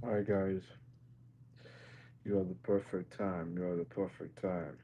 All right, guys, you are the perfect time. You are the perfect time.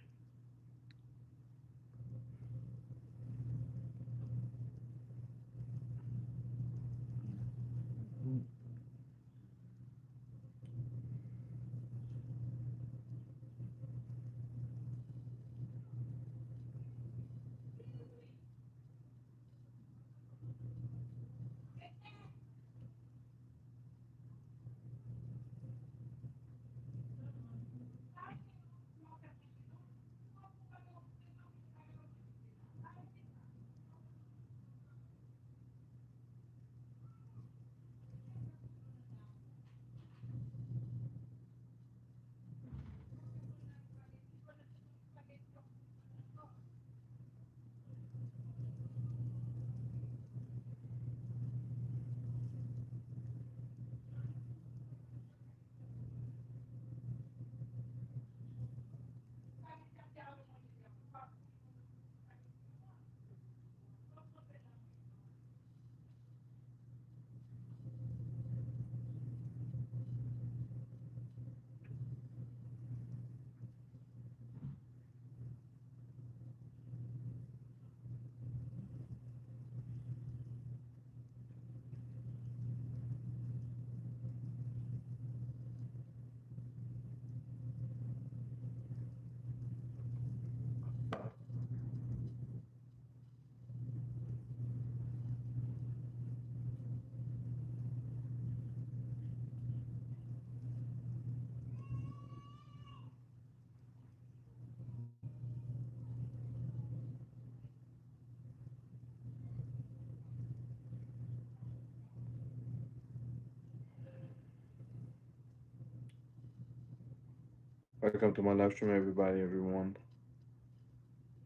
Welcome to my live stream, everybody, everyone.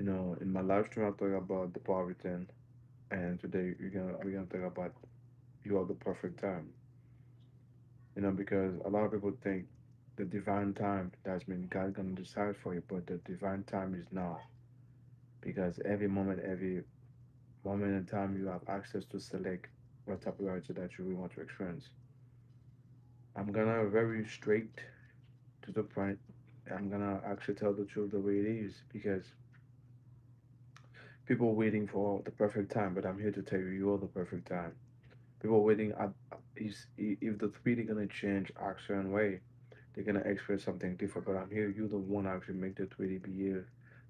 In my live stream, I talk about the power within, and today we're gonna talk about you are the perfect time. Because a lot of people think the divine time that's mean God gonna decide for you, but the divine time is now because every moment in time you have access to select what type of reality that you really want to experience. I'm gonna very straight to the point. I'm gonna actually tell the truth the way it is because people waiting for the perfect time, but I'm here to tell you you're the perfect time. People waiting at is if the 3D gonna change a certain way, they're gonna experience something different. But I'm here, you're the one actually make the 3D behave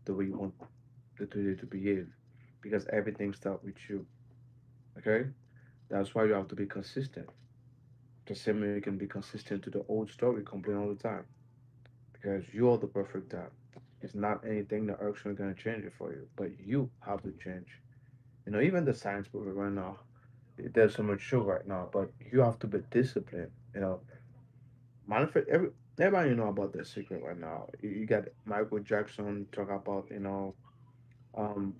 the way you want the 3D to behave, because everything starts with you. Okay, that's why you have to be consistent. The same way you can be consistent to the old story, complain all the time, because you're the perfect time. It's not anything that actually gonna change it for you, but you have to change. Even the science movie right now, there's so much show right now, but you have to be disciplined. Manifest everybody know about the secret right now. You got Michael Jackson talk about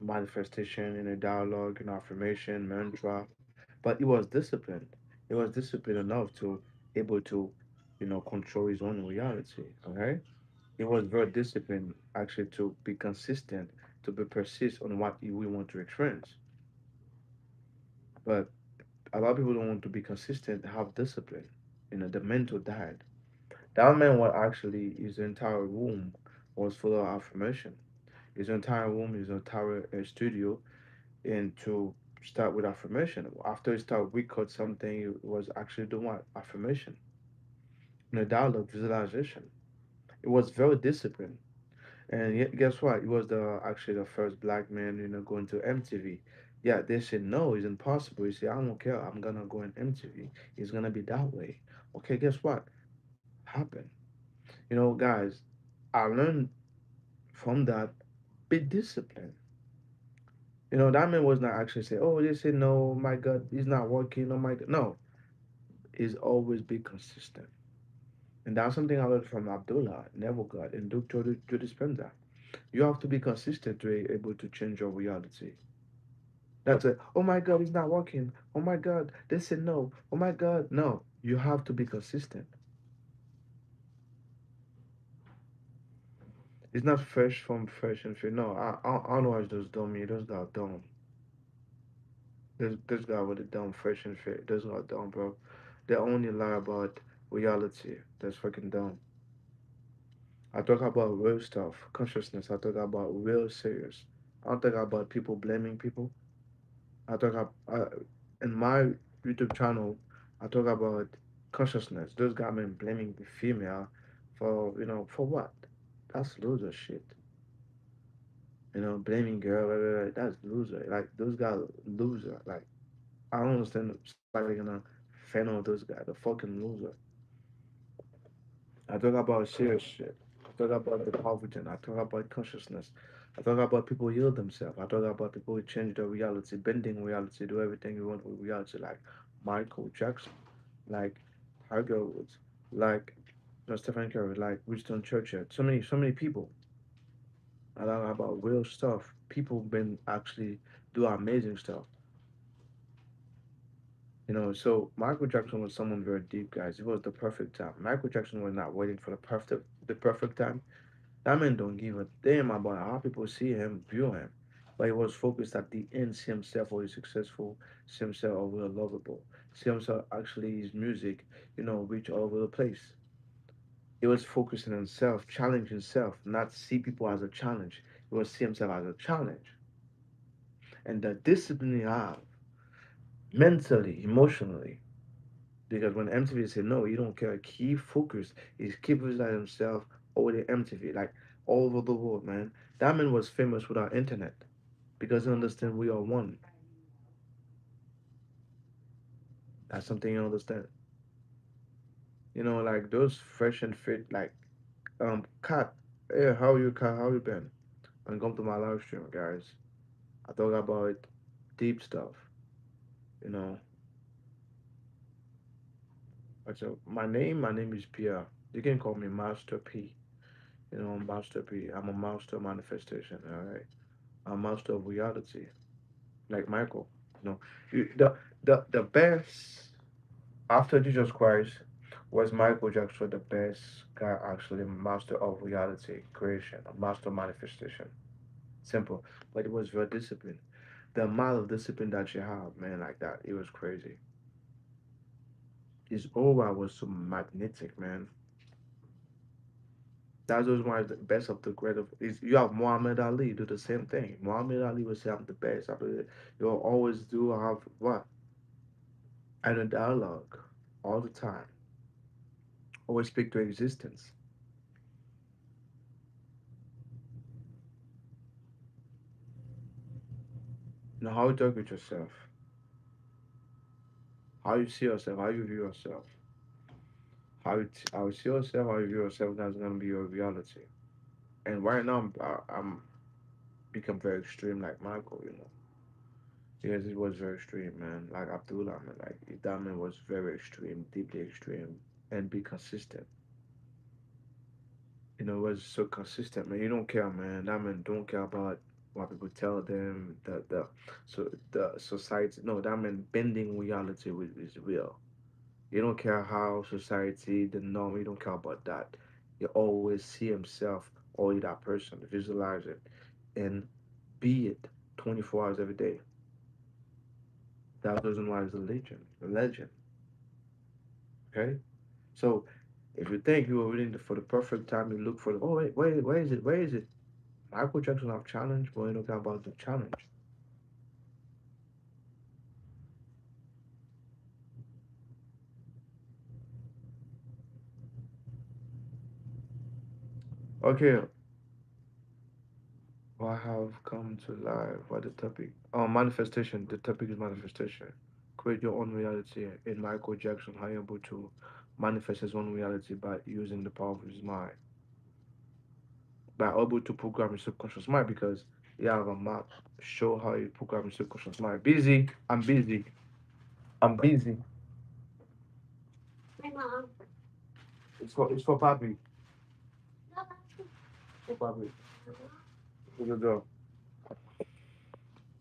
manifestation in a dialogue, affirmation, mantra, but he was disciplined. He was disciplined enough to able to, control his own reality. Okay, he was very disciplined actually to be consistent, to be persist on what we want to experience. But a lot of people don't want to be consistent, have discipline. The mental diet. That man was actually his entire room was full of affirmation. His entire room, his entire studio, and to start with affirmation. After he started record something, he was actually doing what? Affirmation. Dialogue, visualization. It was very disciplined. And yet, guess what? He was the actually the first black man, going to MTV. Yeah, they said no, it's impossible. He said, I don't care. I'm gonna go in MTV. It's gonna be that way. Okay, guess what? Happened. Guys, I learned from that. Be disciplined. That man was not actually say, oh, they say no, my God, he's not working. Oh my God, no, is always be consistent. And that's something I learned from Abdullah, Neville God, and Dr. Joe Dispenza. You have to be consistent to be able to change your reality. That's it. Oh my God, it's not working. Oh my God, they said no. Oh my God, no. You have to be consistent. It's not fresh from fresh and fit. No, I don't watch those dummy. Those guys dumb. This guy with the dumb fresh and fit. Those guys dumb, bro. They only lie about reality. That's fucking dumb. I talk about real stuff, consciousness. I talk about real serious. I don't talk about people blaming people. I talk about in my YouTube channel. I talk about consciousness. Those guys been blaming the female for for what? That's loser shit. Blaming girl. Blah, blah, blah, that's loser. Like those guys loser. Like I don't understand somebody gonna fan of those guys. The fucking loser. I talk about serious shit. I talk about the poverty. I talk about consciousness. I talk about people heal themselves. I talk about people who change their reality, bending reality, do everything you want with reality, like Michael Jackson, like Tiger Woods, like Stephen Curry, like Winston Churchill. So many people. I talk about real stuff. People been actually do amazing stuff. So Michael Jackson was someone very deep, guys. It was the perfect time. Michael Jackson was not waiting for the perfect time. That man don't give a damn about how people see him, view him. But he was focused at the end, see himself always successful, see himself always lovable, see himself actually his music, reach all over the place. He was focusing on himself, challenge himself, not see people as a challenge. He was see himself as a challenge. And the discipline he have, mentally, emotionally, because when MTV said no, you don't care, keep focus, he's keep visualizing himself over the MTV, like all over the world, man. That man was famous without internet because he understand we are one. That's something you understand. Like those fresh and fit, like Cat. Hey, how you, Cat? How you been? And come to my live stream, guys. I talk about deep stuff. You know, so my name is Pierre. You can call me Master P. Master P. I'm a master manifestation. All right, a master of reality, like Michael. You know, the best after Jesus Christ was Michael Jackson the best guy actually master of reality creation, a master manifestation. Simple, but it was very disciplined. The amount of discipline that you have, man, like that, it was crazy. His aura was so magnetic, man. That's just why the best of the great of is you have Muhammad Ali do the same thing. Muhammad Ali would say I'm the best. I believe you'll always do have what? And a dialogue all the time. Always speak to existence. How you talk with yourself, how you see yourself, how you view yourself, how you see yourself, how you view yourself. That's gonna be your reality. And right now, I'm become very extreme, like Michael. Because it was very extreme, man. Like Abdullah, man. Like that man was very extreme, deeply extreme, and be consistent. It was so consistent, man. You don't care, man. That man don't care about what people tell them. The society. No, that man bending reality is real. You don't care how society, the norm, you don't care about that. You always see himself or that person, visualize it, and be it 24 hours every day. That doesn't why it's a legend. A legend. Okay? So if you think you were waiting for the perfect time, you look for the oh wait, where is it? Where is it? Michael Jackson have challenge, but you don't care about the challenge. Okay, what have come to life? What the topic? Oh, manifestation. The topic is manifestation. Create your own reality. In Michael Jackson, how you able to manifest his own reality by using the power of his mind, by able to program his subconscious mind because you have a map show how you program your subconscious mind. Busy. I'm busy. I'm busy. It's for Papi. For Papi. Good go.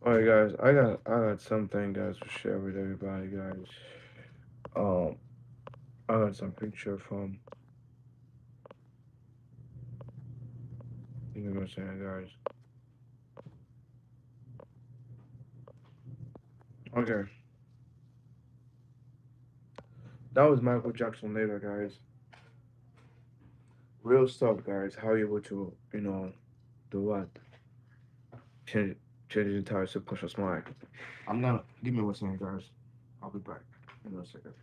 All right, guys. I got something, guys, to share with everybody, guys. Um, I got some picture from. You know what I'm saying, guys. Okay. That was Michael Jackson later, guys. Real stuff, guys. How you able to, do what? Change, change the entire subconscious mind. I'm gonna give me one second, guys. I'll be back in a second.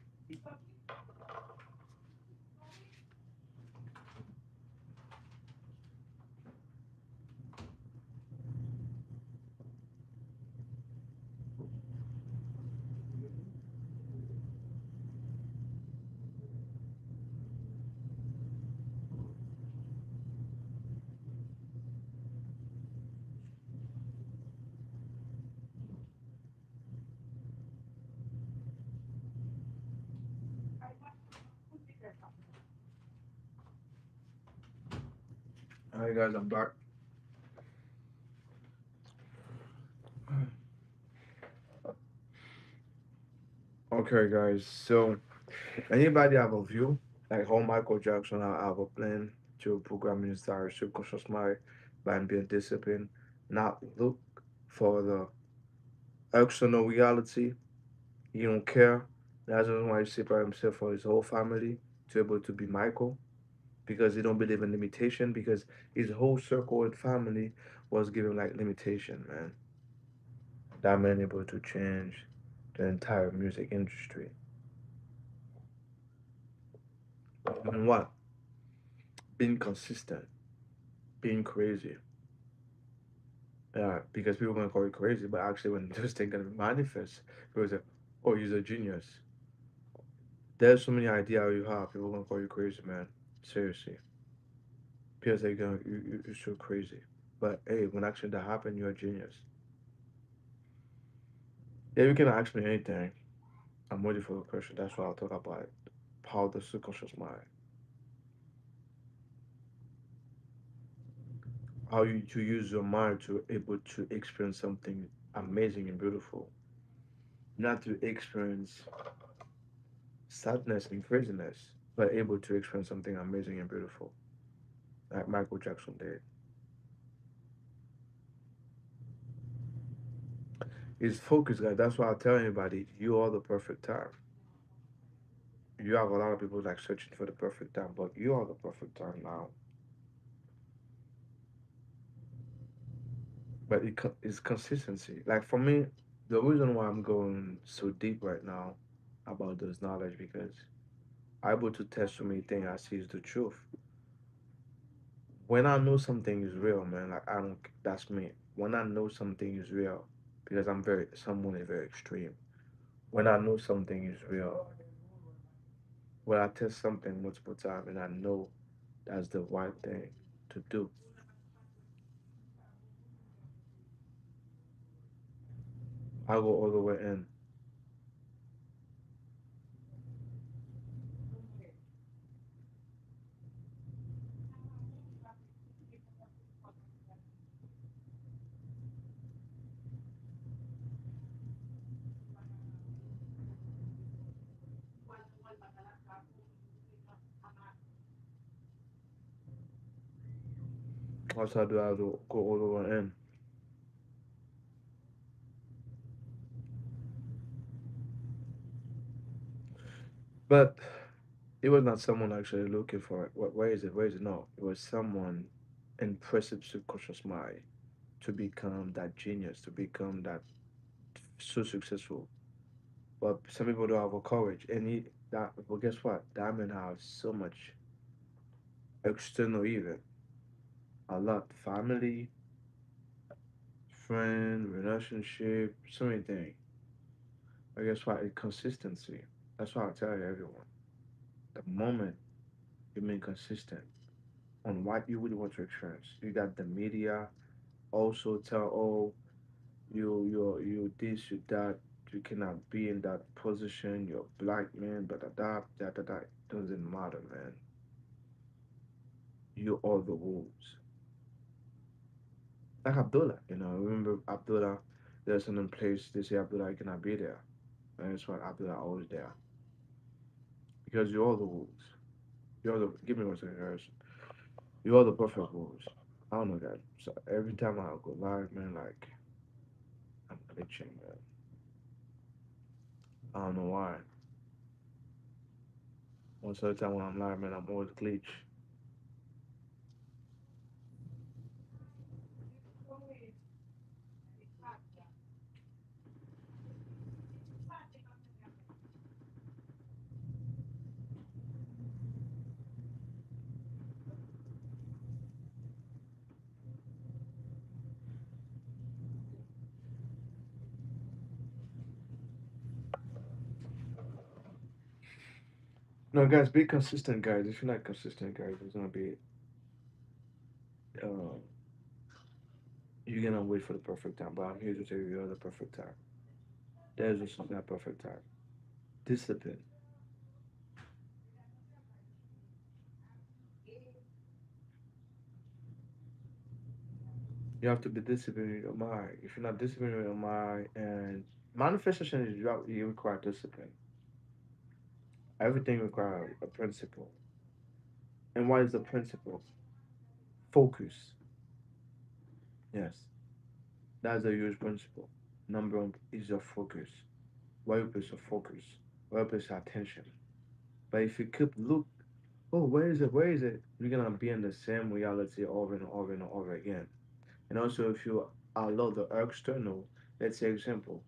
All right, guys, I'm back. Okay, guys. So, anybody have a view like how Michael Jackson have a plan to program his entire subconscious mind by being disciplined, not look for the external reality. He don't care. That's the reason why he separate himself from his whole family to able to be Michael because he don't believe in limitation because his whole circle and family was given like limitation, man. That man able to change the entire music industry. And what? Being consistent, being crazy. Yeah, because people gonna call you crazy, but actually when this thing gonna manifest, people say, "Oh, you're a genius." There's so many ideas you have. People gonna call you crazy, man. Seriously, people say you're so crazy. But hey, when actually that happen, you're a genius. Yeah, you can ask me anything. I'm ready for the question. That's why I'll talk about it. How the subconscious mind, how you to use your mind to able to experience something amazing and beautiful, not to experience sadness and craziness, but able to experience something amazing and beautiful, like Michael Jackson did. He's focused, guys. That's why I tell anybody, you are the perfect time. You have a lot of people like searching for the perfect time, but you are the perfect time now. But it's consistency. Like for me, the reason why I'm going so deep right now about this knowledge because I'm able to test so many things I see is the truth. When I know something is real, man, like I don't. That's me. When I know something is real, because I'm very someone is very extreme. When I know something is real, when I test something multiple times and I know that's the right thing to do, I go all the way in. Also, I do have to go all the way in. But it was not someone actually looking for it. Where is it? Where is it? No, it was someone impressive subconscious mind to become that genius, to become that so successful. But some people don't have a courage, and that. But guess what? That man has so much external event, a lot family, friend, relationship, so many things. But guess what? It's consistency. That's why I tell you everyone. The moment you remain consistent on what you really want to experience, you got the media also tell, oh, you this, you that, you cannot be in that position. You're a black man, but that doesn't matter, man. You are the rules. Like Abdullah, remember Abdullah, there's an place they say Abdullah cannot be there. And that's why Abdullah always there. Because you are the rules. You're the give me one second, guys. You are the perfect rules. I don't know that. So every time I go live, man, like I'm glitching, man. I don't know why. Most of the time when I'm live, man, I'm always glitch. No, guys, be consistent, guys. If you're not consistent, guys, it's gonna be uh, you're gonna wait for the perfect time. But I'm here to tell you, you're the perfect time. There's just not perfect time. Discipline. You have to be disciplined in your mind. If you're not disciplined in your mind, and manifestation is you require discipline. Everything requires a principle. And what is the principle? Focus. Yes, that's a huge principle. Number one is your focus. Where you place your focus, where you place your attention. But if you keep look, oh, where is it? Where is it? You're gonna be in the same reality over and over and over again. And also, if you allow the external, let's say example,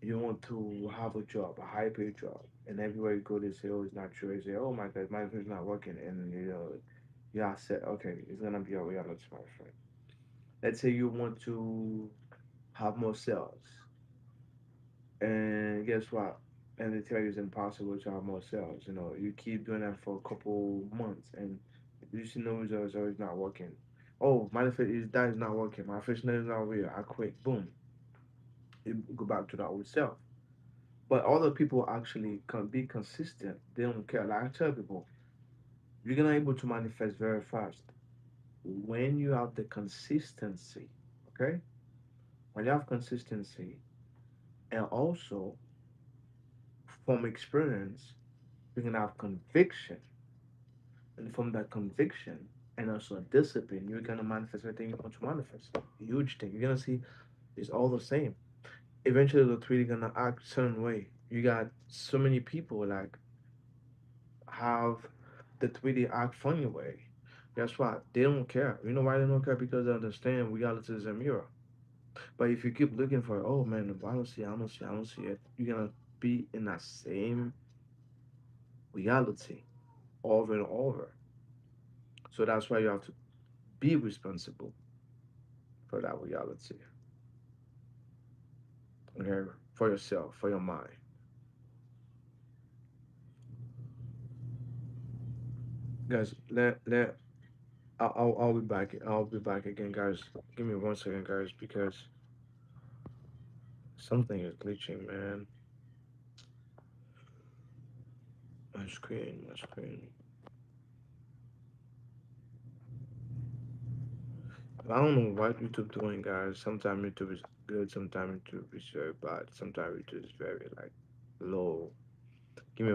you want to have a job, a high paid job, and everywhere you go, they say, oh, it's not true. They say, oh my God, my thing's not working, and you are said, okay, it's gonna be a reality, my friend. Let's say you want to have more sales, and guess what? And they tell you it's impossible to have more sales. You know, you keep doing that for a couple months, and you see no results, or it's not working. Oh, my fact is that is not working. My fish is not real. I quit. Boom. You go back to that old self. But other people actually can be consistent. They don't care. Like I tell people, you're gonna able to manifest very fast when you have the consistency. Okay, when you have consistency, and also from experience, you're gonna have conviction, and from that conviction and also discipline, you're gonna manifest everything you want to manifest. Huge thing. You're gonna see it's all the same. Eventually, the 3D gonna act certain way. You got so many people like have the 3D act funny way. Guess what? They don't care. You know why they don't care? Because they understand reality is a mirror. But if you keep looking for, oh man, I don't see, I don't see, I don't see it, you're gonna be in that same reality over and over. So that's why you have to be responsible for that reality. Okay, for yourself, for your mind, guys. I'll be back. I'll be back again, guys. Give me 1 second, guys, because something is glitching, man. My screen, my screen. I don't know what YouTube doing, guys. Sometimes YouTube is good, sometimes YouTube is very bad, sometimes YouTube is very like low. Give me